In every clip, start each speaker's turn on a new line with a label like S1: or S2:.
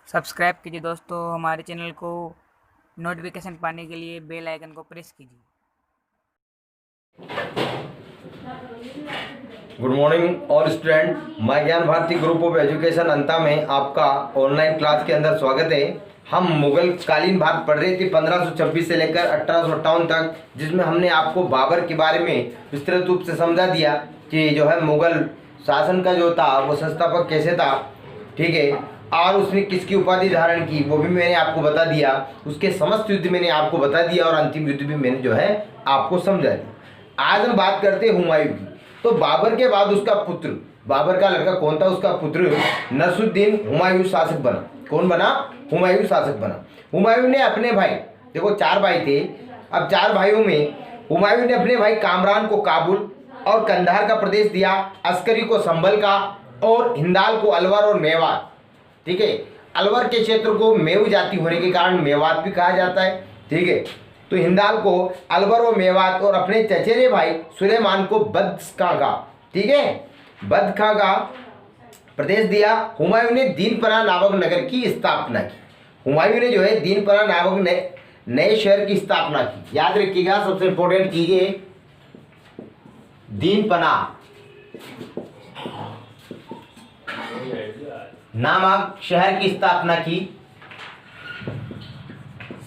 S1: Subscribe कीजिए दोस्तों हमारे चैनल को। नोटिफिकेशन पाने के लिए बेल आइकन को प्रेस कीजिए।
S2: Good morning all student. My ज्ञान भारती ग्रुप ऑफ एजुकेशन अंता में आपका ऑनलाइन क्लास के अंदर स्वागत है। हम मुगल कालीन भारत पढ़ रहे थे 1526 से लेकर 1858 तक, जिसमें हमने आपको बाबर के बारे में विस्तृत रूप से समझा दिया कि जो है मुगल शासन का जो था वो संस्थापक कैसे था, ठीक है, और उसने किसकी उपाधि धारण की वो भी मैंने आपको बता दिया। उसके समस्त युद्ध मैंने आपको बता दिया और अंतिम युद्ध भी मैंने जो है आपको समझा दिया। आज हम बात करते हैं हुमायूं की। तो बाबर के बाद उसका पुत्र, बाबर का लड़का कौन था, उसका पुत्र नसरुद्दीन हुमायूं शासक बना। कौन बना? हुमायूं शासक बना। हुमायूं ने अपने भाई, देखो 4 भाई थे, अब 4 भाइयों में हुमायूं ने अपने भाई कामरान को काबुल और कंधार का प्रदेश दिया, अस्करी को संभल का और हिंदाल को अलवर और मेवात, ठीक है। अलवर के क्षेत्र को मेव जाति होने के कारण मेवात भी कहा जाता है, ठीक है। तो हिंदाल को अलवर और मेवात और अपने चचेरे भाई सुलेमान को बदख्शां का, ठीक है, बदख्शां का प्रदेश दिया। हुमायूं ने दीनपना नामक नगर की स्थापना की। हुमायूं ने जो है दीनपना नामक नए शहर की स्थापना की। याद रखिएगा, सबसे इंपॉर्टेंट चीज है दीनपना नामक शहर की स्थापना की।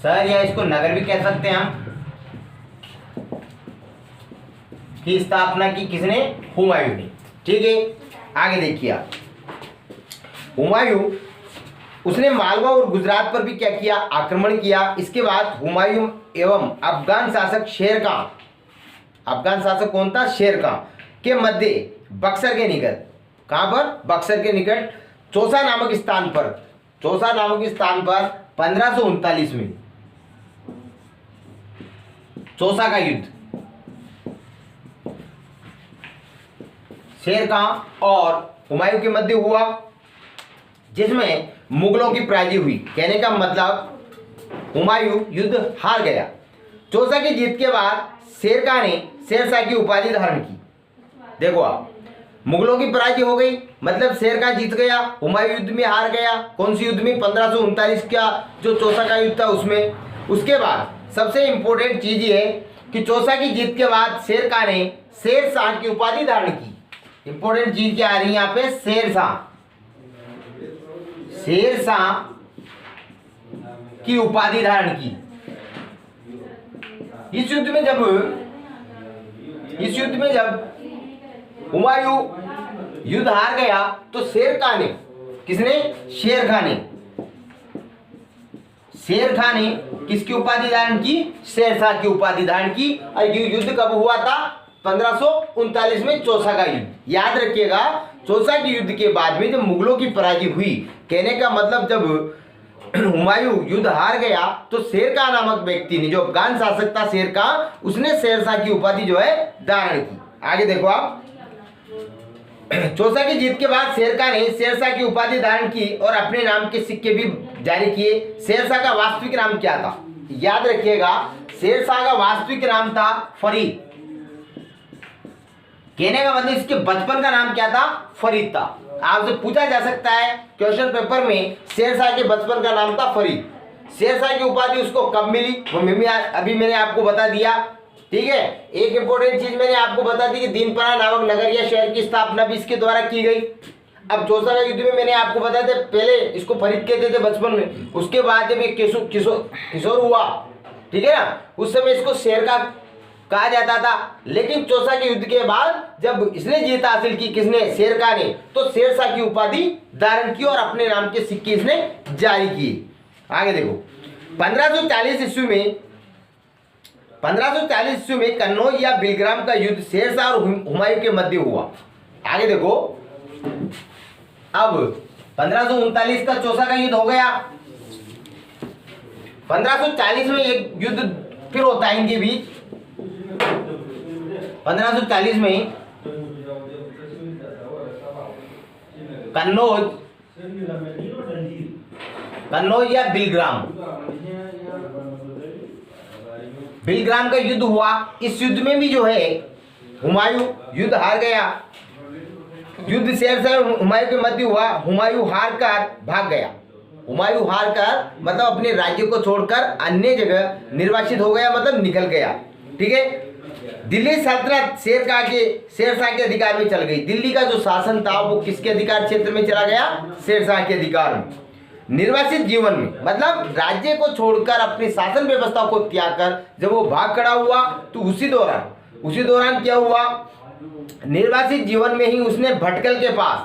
S2: शहर या इसको नगर भी कह सकते हैं हम, की स्थापना की किसने? हुमायूं ने, ठीक है। आगे देखिए आप, हुमायूं उसने मालवा और गुजरात पर भी क्या किया? आक्रमण किया। इसके बाद हुमायूं एवं अफगान शासक शेर खां, अफगान शासक कौन था? शेर खां के मध्य बक्सर के निकट, कहां पर? बक्सर के निकट चौसा नामक स्थान पर, चौसा नामक स्थान पर 1539 में चौसा का युद्ध शेर खां और हुमायूं के मध्य हुआ, जिसमें मुगलों की पराजय हुई। कहने का मतलब हुमायूं युद्ध हार गया। चौसा की जीत के बाद शेर खां ने शेरशाह की उपाधि धारण की। देखो आप, मुगलों की पराजय हो गई, मतलब शेर खां जीत गया, हुमायूं युद्ध में हार गया। कौन सी युद्ध में? 1539 का जो चौसा का युद्ध था उसमें। उसके बाद सबसे इंपॉर्टेंट चीज ये है कि चौसा की जीत के बाद शेर खां ने शेरशाह की उपाधि धारण की। इंपॉर्टेंट चीज क्या आ रही है यहाँ पे? शेरशाह, शेरशाह की उपाधि धारण की। इस युद्ध में जब हुमायूं युद्ध हार गया तो शेर खां ने, किसने? शेर खां ने, शेर खां ने किसकी उपाधि धारण की? शेरशाह की उपाधि धारण की। और ये युद्ध कब हुआ था? 1539 में चौसा का युद्ध। याद रखिएगा, चौसा के युद्ध के बाद में जब मुगलों की पराजय हुई, कहने का मतलब जब हुमायूं युद्ध हार गया तो शेर खां नामक व्यक्ति ने, जो अफगान शासक था शेर खां, उसने शेरशाह की उपाधि जो है धारण की। आगे देखो आप, चौसा की जीत के बाद शेर खां ने शेरशाह की उपाधि धारण की और अपने नाम के सिक्के भी जारी किए। शेरशाह का वास्तविक नाम क्या था? याद रखिएगा, शेरशाह का वास्तविक नाम था फरीद। कहने का मतलब इसके बचपन का नाम क्या था? फरीद था। आपसे पूछा जा सकता है क्वेश्चन पेपर में, शेरशाह के बचपन का नाम था फरीद। शेरशाह की उपाधि उसको कब मिली वो अभी मैंने आपको बता दिया, ठीक है। एक इंपॉर्टेंट चीज मैंने आपको बता दी कि दीनपना नामक नगर या शहर की स्थापना भी इसके द्वारा की गई। अब चौसा का युद्ध में मैंने आपको बताया था, पहले इसको फरीद कहते थे बचपन में, उसके बाद जब ये किशोर हुआ, ठीक है ना, उस समय इसको शेर का कहा जाता था। लेकिन चौसा के युद्ध के बाद जब इसने जीत हासिल की, किसने? शेर खां ने, तो शेरशाह की उपाधि धारण की और अपने नाम के सिक्के इसने जारी किए। आगे देखो, 1540 ईस्वी में कन्नौज या बिलग्राम का युद्ध शेरशाह और हुमायूं के मध्य हुआ। आगे देखो, अब 1539 का चौसा का युद्ध हो गया, 1540 में एक युद्ध फिर होता है इनके बीच। 1540 में कन्नौज या बिलग्राम का युद्ध हुआ। इस युद्ध में भी जो है हुमायूं युद्ध हार गया। युद्ध शेरशाह और हुमायूं के मध्य हुआ। हुमायूं हार कर भाग गया। हुमायूं हार कर मतलब अपने राज्य को छोड़कर अन्य जगह निर्वासित हो गया, मतलब निकल गया। ठीक है, दिल्ली सल्तनत शेरशाह के अधिकार में चल गई। दिल्ली का जो शासन था वो किसके अधिकार क्षेत्र में चला गया? शेरशाह के अधिकार में। निर्वासित जीवन में मतलब राज्य को छोड़कर अपनी शासन व्यवस्था को त्याग कर जब वो भाग खड़ा हुआ तो उसी दौरान क्या हुआ? निर्वासित जीवन में ही उसने भटकल के पास,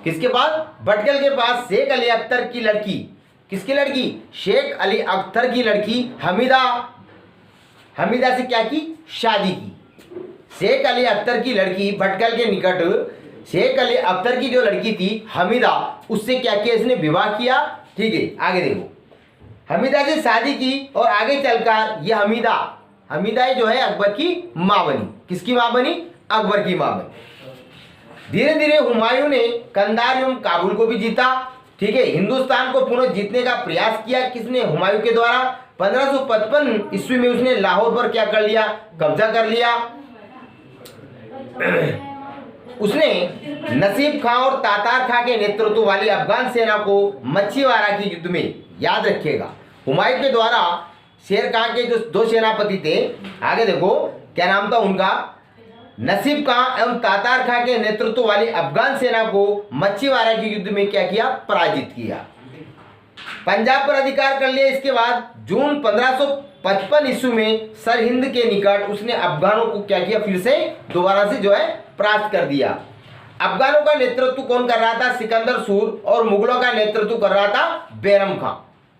S2: किसके पास? भटकल के पास शेख अली अख्तर की लड़की, किसकी लड़की? शेख अली अख्तर की लड़की हमीदा से क्या की? शादी की। शेख अली अख्तर की लड़की भटकल के निकट शेख अली अख्तर की जो लड़की थी हमीदा, उससे क्या किया? इसने विवाह किया। ठीक है, आगे देखो, हमीदा से शादी की और आगे चलकर ये हमीदा जो है अकबर की मां बनी। किसकी मां बनी? अकबर की मां बनी। धीरे धीरे हुमायूं ने कंधार एवं काबुल को भी जीता। ठीक है, हिंदुस्तान को पुनः जीतने का प्रयास किया। किसने? हुमायूं के द्वारा। 1555 ईस्वी में उसने लाहौर पर क्या कर लिया? कब्जा कर लिया। उसने नसीब खां और तातार खां के नेतृत्व वाली अफगान सेना को मच्छीवाड़ा की युद्ध में, याद रखिएगा, हुमायूं के द्वारा शेर खां के जो दो सेनापति थे, आगे देखो क्या नाम था उनका? नसीब खां एवं तातार खां के नेतृत्व वाली अफगान सेना को मच्छीवाड़ा की युद्ध में क्या किया? पराजित किया। पंजाब पर अधिकार कर लिया। इसके बाद जून 1555 ईस्वी में सरहिंद के निकट उसने अफगानों को क्या किया? फिर से दोबारा से जो है परास्त कर दिया। अफगानों का नेतृत्व कौन कर रहा था? सिकंदर सूर। और मुगलों का नेतृत्व कर रहा था बैरम खां।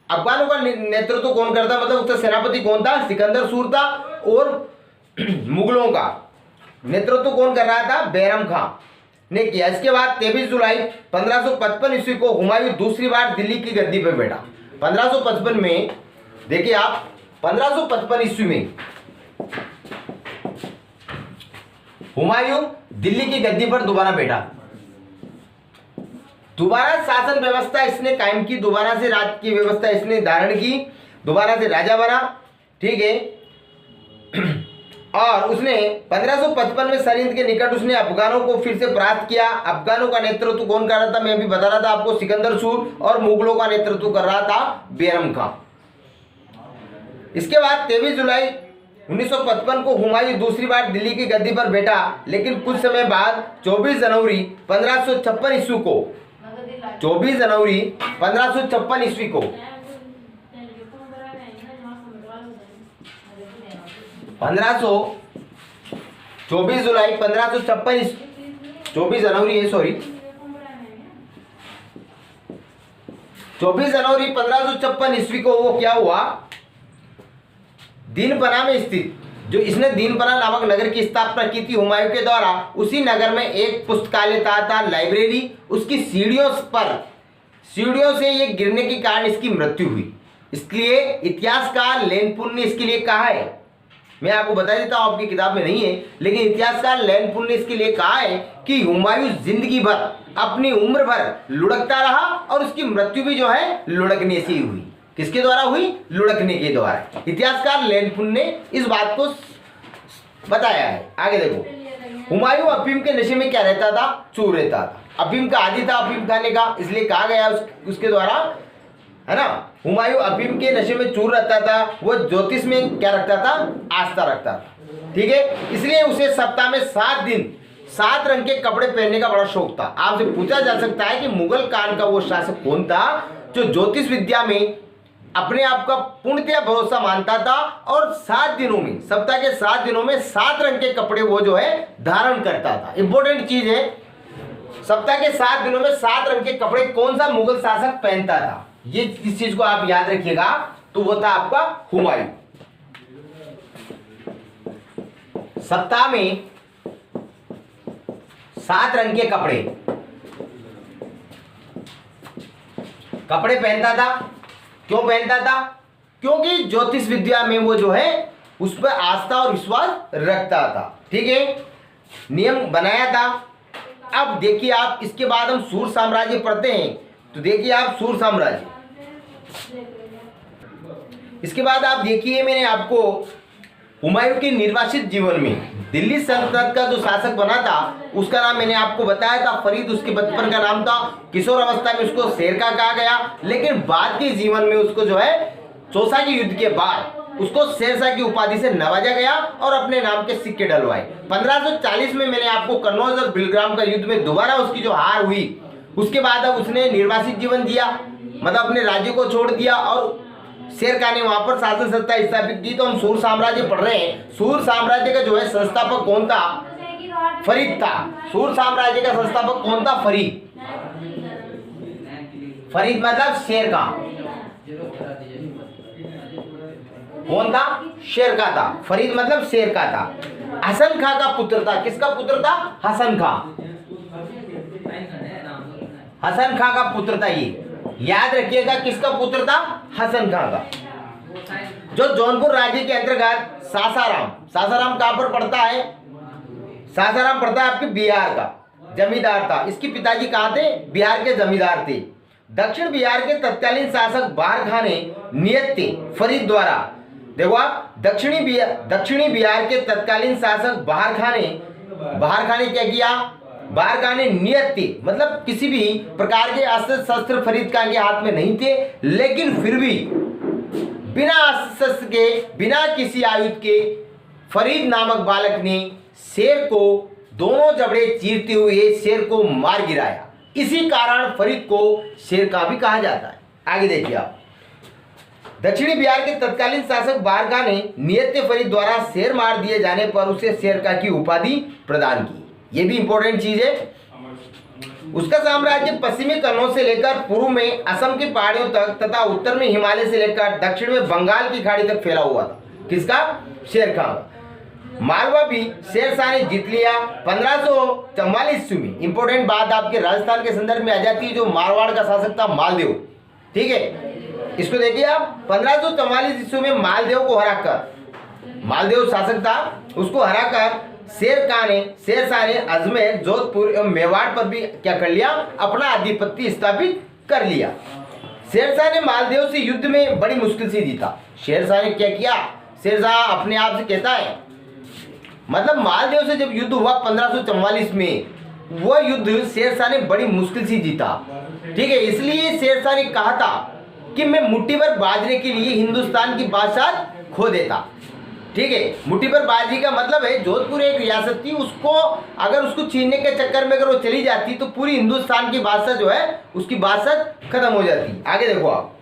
S2: अफगानों का नेतृत्व कौन करता? मतलब उसका सेनापति कौन था? सिकंदर सूर था। और मुगलों का नेतृत्व कौन कर रहा था? बैरम खां ने किया। इसके बाद 23 जुलाई 1555 ईस्वी को हुमायूं दूसरी बार दिल्ली की गद्दी पर बैठा। 1555 में देखिए आप, 1555 ईस्वी में हुमायूं दिल्ली की गद्दी पर दोबारा बैठा। दोबारा शासन व्यवस्था इसने कायम की, दोबारा से राज की व्यवस्था इसने धारण की, दोबारा से राजा बना। ठीक है, और उसने 1555 में सरहिंद के निकट उसने अफगानों को फिर से परास्त किया। अफगानों का नेतृत्व कौन कर रहा था? मैं अभी बता रहा था आपको, सिकंदर सूर। और मुगलों का नेतृत्व कर रहा था बैरम खां। इसके बाद 23 जुलाई 1955 को हुमायूं दूसरी बार दिल्ली की गद्दी पर बैठा। लेकिन कुछ समय बाद 24 जनवरी 1556 ईस्वी को 24 जुलाई 1556 24 जनवरी 1556 ईस्वी को वो क्या हुआ? दीनपना में स्थित, जो इसने दीनपना नामक नगर की स्थापना की थी हुमायूं के द्वारा, उसी नगर में एक पुस्तकालय था लाइब्रेरी। उसकी सीढ़ियों से ये गिरने के कारण इसकी मृत्यु हुई। इसलिए इतिहासकार लैनपुन ने इसके लिए कहा है, मैं आपको बता देता हूं, आपकी किताब में नहीं है, लेकिन इतिहासकार लैनपुन ने इसके लिए कहा है कि हुमायूं जिंदगी भर, अपनी उम्र भर लुढ़कता रहा और उसकी मृत्यु भी जो है लुढ़कने से ही हुई। किसके द्वारा हुई? लुढ़कने के द्वारा। इतिहासकार लैनपुन ने इस बात को बताया है। आगे देखो, हुमायूं अफीम के नशे में क्या रहता था? चूर रहता था। अफीम का आदी था अफीम खाने का, इसलिए कहा गया उसके द्वारा, है ना। हुमायूं अफीम के नशे में चूर रहता था। वो ज्योतिष में क्या रखता था? आस्था रखता था। ठीक है, इसलिए उसे सप्ताह में 7 दिन 7 रंग के कपड़े पहनने का बड़ा शौक था। आपसे पूछा जा सकता है कि मुगल काल का वो शासक कौन था जो ज्योतिष विद्या में अपने आप का पूर्णतया भरोसा मानता था और 7 दिनों में, सप्ताह के 7 दिनों में 7 रंग के कपड़े वो जो है धारण करता था। इंपॉर्टेंट चीज है, सप्ताह के 7 दिनों में 7 रंग के कपड़े कौन सा मुगल शासक पहनता था? ये इस चीज को आप याद रखिएगा, तो वो था आपका हुमायूं। सप्ताह में 7 रंग के कपड़े पहनता था। क्यों पहनता था? क्योंकि ज्योतिष विद्या में वो जो है उस पर आस्था और विश्वास रखता था। ठीक है, नियम बनाया था। अब देखिए आप, इसके बाद हम सूर साम्राज्य पढ़ते हैं, तो देखिए आप सूर साम्राज्य, इसके बाद आप देखिए मैंने आपको हुमायूं के निर्वासित जीवन में दिल्ली सल्तनत का जो शासक बना था उसका नाम मैंने आपको बताया था फरीद। उसके बचपन का नाम था, किशोर अवस्था में उसको शेरशाह कहा गया, लेकिन बाद के जीवन में उसको जो है चौसा के युद्ध के बाद उसको शेरशाह की उपाधि से नवाजा गया और अपने नाम के सिक्के डलवाए। 1540 में मैंने आपको कन्नौज और बिलग्राम का युद्ध में दोबारा उसकी जो हार हुई उसके बाद अब उसने निर्वासित जीवन जिया, मतलब अपने राज्य को छोड़ दिया और शेरशाह ने वहां पर शासन सत्ता स्थापित की। तो हम सूर साम्राज्य पढ़ रहे हैं। सूर साम्राज्य का जो है संस्थापक कौन था? फरीद था। सूर साम्राज्य का संस्थापक कौन था? फरीद। फरीद मतलब शेरशाह। कौन था? शेरशाह था। फरीद मतलब शेरशाह था। हसन खां का पुत्र था। किसका पुत्र था? हसन खां। हसन खां का पुत्र था। ये याद रखिएगा, किसका पुत्र था? हसन खां का। जो जौनपुर राज्य के अंतर्गत सासाराम, सासाराम कहां पर पड़ता है? सासाराम पड़ता है आपके बिहार का। जमींदार था। इसके पिताजी कहां थे? बिहार के जमींदार थे। दक्षिण बिहार के तत्कालीन शासक बहार खां ने नियत थे फरीद द्वारा। देखो आप, दक्षिणी बिहार के तत्कालीन शासक बहार खां ने क्या किया? बहार खां ने नियत थी, मतलब किसी भी प्रकार के अस्त्र शस्त्र फरीद खां के हाथ में नहीं थे, लेकिन फिर भी बिना अस्त्र शस्त्र के, बिना किसी आयुध के फरीद नामक बालक ने शेर को दोनों जबड़े चीरते हुए शेर को मार गिराया। इसी कारण फरीद को शेरशाह भी कहा जाता है। आगे देखिए आप, दक्षिणी बिहार के तत्कालीन शासक बहार खां ने नियत फरीद द्वारा शेर मार दिए जाने पर उसे शेरशाह की उपाधि प्रदान की। ये भी इंपॉर्टेंट चीज है। उसका साम्राज्य पश्चिमी कन्नौज से लेकर पूर्व में असम की पहाड़ियों तक तथा उत्तर में हिमालय से लेकर दक्षिण में बंगाल की खाड़ी तक फैला हुआ था। किसका? शेरशाह। मालवा भी शेरशाह ने जीत लिया 1544 ईस्वी में। इंपॉर्टेंट बात आपके राजस्थान के संदर्भ में आ जाती है। जो मारवाड़ का शासक था मालदेव, ठीक है, इसको देखिए आप। 1544 ईस्वी में मालदेव को हराकर, मालदेव शासक था, उसको हराकर शेरशाह ने अजमेर, जोधपुर एवं मेवाड़ पर भी क्या कर लिया? अपना आधिपत्य स्थापित कर लिया। शेरशाह ने मालदेव से युद्ध में बड़ी मुश्किल से जीता। शेरशाह ने क्या किया? शेरशाह अपने आप से कहता है, मतलब मालदेव से जब युद्ध हुआ 1544 में, वह युद्ध शेरशाह ने बड़ी मुश्किल से जीता, ठीक है। इसलिए शेरशाह ने कहा था कि मैं मुट्ठी भर बाजरे के लिए हिंदुस्तान की बादशाह खो देता, ठीक है। मुट्ठी भर बाजरे का मतलब है जोधपुर एक रियासत थी, उसको अगर उसको छीनने के चक्कर में अगर वो चली जाती तो पूरी हिंदुस्तान की बादशाह जो है उसकी बादशाह खत्म हो जाती। आगे देखो आप,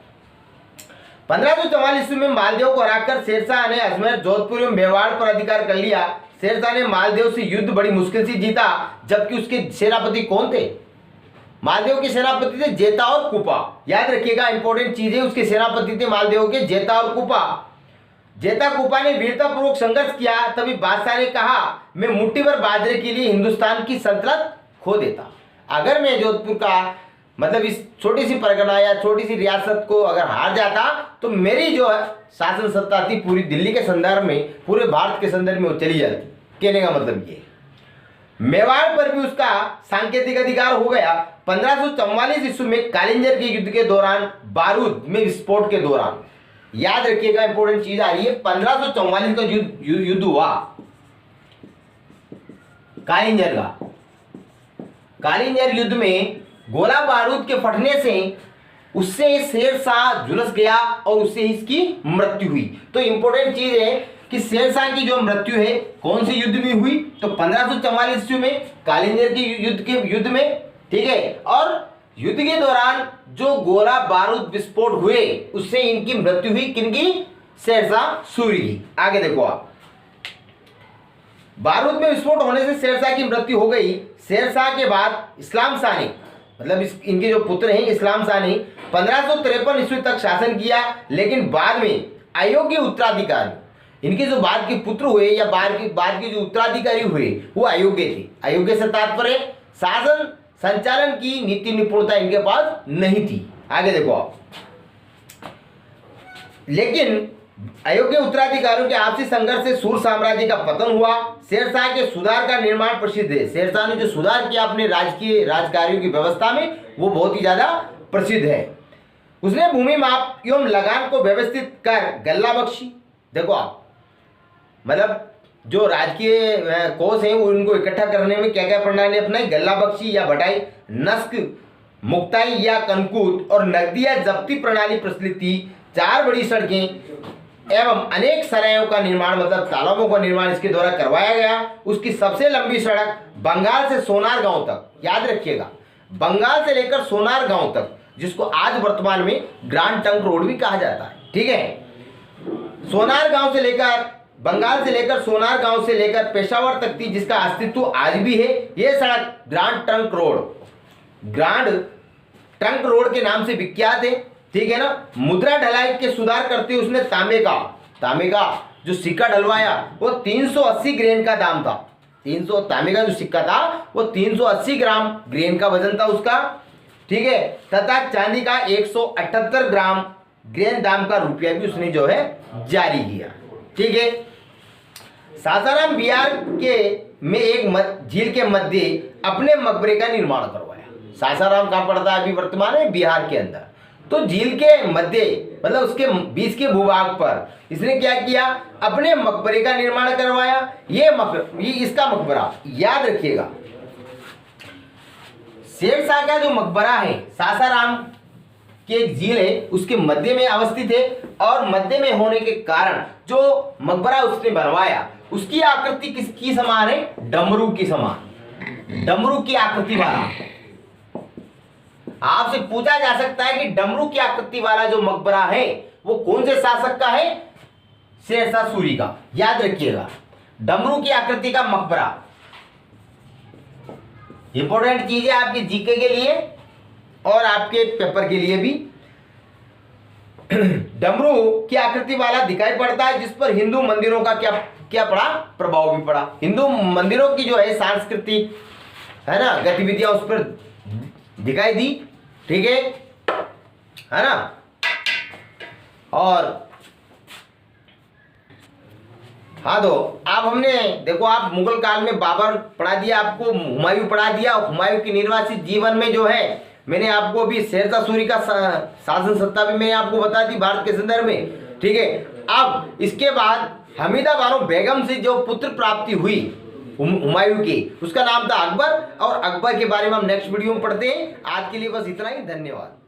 S2: 1544 में मालदेव को हराकर शेरशाह ने अजमेर, जोधपुर एवं मेवाड़ पर अधिकार कर लिया। शेरशाह ने मालदेव से युद्ध बड़ी मुश्किल से जीता, जबकि उसके सेनापति कौन थे? मालदेव के सेनापति थे जेता और कुपा। याद रखिएगा, इंपॉर्टेंट चीज है, उसके सेनापति थे मालदेव के जेता और कुपा। जेता कुपा ने वीरतापूर्वक संघर्ष किया, तभी बादशाह ने कहा मैं मुट्ठी भर बाजरे के लिए हिंदुस्तान की सल्तनत खो देता। अगर मैं जोधपुर का मतलब इस छोटी सी परगना या छोटी सी रियासत को अगर हार जाता तो मेरी जो है शासन सत्ता थी पूरी दिल्ली के संदर्भ में, पूरे भारत के संदर्भ में वो चली जाती। कहने का मतलब ये, मेवाड़ पर भी उसका सांकेतिक अधिकार हो गया। 1544 ईस्वी में कालिंजर के युद्ध के दौरान बारूद में विस्फोट के दौरान, याद रखिएगा इंपॉर्टेंट चीज आ रही है, 1544 का युद्ध हुआ कालिंजर का। कालिंजर युद्ध में गोला बारूद के फटने से उससे शेरशाह झुलस गया और उससे इसकी मृत्यु हुई। तो इंपॉर्टेंट चीज है कि शेरशाह की जो मृत्यु है कौन से युद्ध में हुई? तो 1544 ईस्वी में कालिंजर के युद्ध में, ठीक है। और युद्ध के दौरान जो गोला बारूद विस्फोट हुए उससे इनकी मृत्यु हुई। किनकी? शेरशाह सूरी की। आगे देखो आप, बारूद में विस्फोट होने से शेरशाह की मृत्यु हो गई। शेरशाह के बाद इस्लाम शाह ने, मतलब इनके जो पुत्र हैं इस्लाम शाह ने 1553 ईस्वी तक शासन किया, लेकिन बाद में अयोग्य उत्तराधिकारी, इनके जो बाद के पुत्र हुए या बाद के जो उत्तराधिकारी हुए वो अयोग्य थे। अयोग्य से तात्पर्य शासन संचालन की नीति निपुणता इनके पास नहीं थी। आगे देखो आप, लेकिन अयोग्य उत्तराधिकारियों के आपसी संघर्ष से सूर साम्राज्य का पतन हुआ। शेरशाह के सुधार का निर्माण प्रसिद्ध है। शेरशाह ने जो सुधार किया अपने राजकीय राजकार्यों की व्यवस्था में वो बहुत ही ज्यादा प्रसिद्ध है। उसने भूमि माप एवं लगान को व्यवस्थित कर गल्ला बख्शी। देखो आप, मतलब जो राजकीय कोष हैं उनको इकट्ठा करने में क्या क्या प्रणाली अपनाई, गल्ला बख्शी या बटाई, नस्क, मुक्ताई या कनकूट और नकदी या जब्ती प्रणाली प्रचलित थी। 4 बड़ी सड़कें एवं अनेक सरायों का निर्माण मतलब तालाबों का निर्माण इसके द्वारा करवाया गया। उसकी सबसे लंबी सड़क बंगाल से सोनार गांव तक, याद रखिएगा, बंगाल से लेकर सोनार गांव तक, जिसको आज वर्तमान में ग्रांड ट्रंक रोड भी कहा जाता है। ठीक है, सोनार गांव से लेकर, बंगाल से लेकर सोनार गांव से लेकर पेशावर तक थी, जिसका अस्तित्व आज भी है। यह सड़क ग्रांड ट्रंक रोड के नाम से विख्यात है। ठीक है ना। मुद्रा ढलाई के सुधार करते हुए उसने तांबे का जो सिक्का ढलवाया वो 380 ग्रेन का दाम था। तांबे का जो सिक्का था वो 380 ग्राम ग्रेन का वजन था उसका। ठीक है, तथा चांदी का 178 ग्राम ग्रेन दाम का रुपया भी उसने जो है जारी किया। ठीक है, सासाराम बिहार के में एक झील के मध्य अपने मकबरे का निर्माण करवाया। सासाराम कहाँ पड़ता है अभी वर्तमान में? बिहार के अंदर। तो झील के मध्य मतलब उसके बीच के भूभाग पर इसने क्या किया, अपने मकबरे का निर्माण करवाया। ये इसका मकबरा याद रखिएगा, शेरशाह का जो मकबरा है सासाराम की एक झील है उसके मध्य में अवस्थित है, और मध्य में होने के कारण जो मकबरा उसने बनवाया उसकी आकृति किसकी समान है? डमरू की समान, डमरू की आकृति वाला। आपसे पूछा जा सकता है कि डमरू की आकृति वाला जो मकबरा है वो कौन से शासक का है? शेरशाह सूरी का। याद रखिएगा, डमरू की आकृति का मकबरा इंपॉर्टेंट चीज है आपके जीके के लिए और आपके पेपर के लिए भी। डमरू की आकृति वाला दिखाई पड़ता है, जिस पर हिंदू मंदिरों का क्या पड़ा? प्रभाव भी पड़ा। हिंदू मंदिरों की जो है सांस्कृतिक है ना गतिविधियां उस पर दिखाई दी। ठीक है ना। और हाँ, तो आप हमने देखो, आप मुगल काल में बाबर पढ़ा दिया, आपको हुमायूं पढ़ा दिया। हुमायूं की निर्वासित जीवन में जो है मैंने आपको अभी शेरशाह सूरी का शासन सत्ता भी मैंने आपको बता दी भारत के संदर्भ में। ठीक है, अब इसके बाद हमीदा बानो बेगम से जो पुत्र प्राप्ति हुई हुमायूं की, उसका नाम था अकबर, और अकबर के बारे में हम नेक्स्ट वीडियो में पढ़ते हैं। आज के लिए बस इतना ही, धन्यवाद।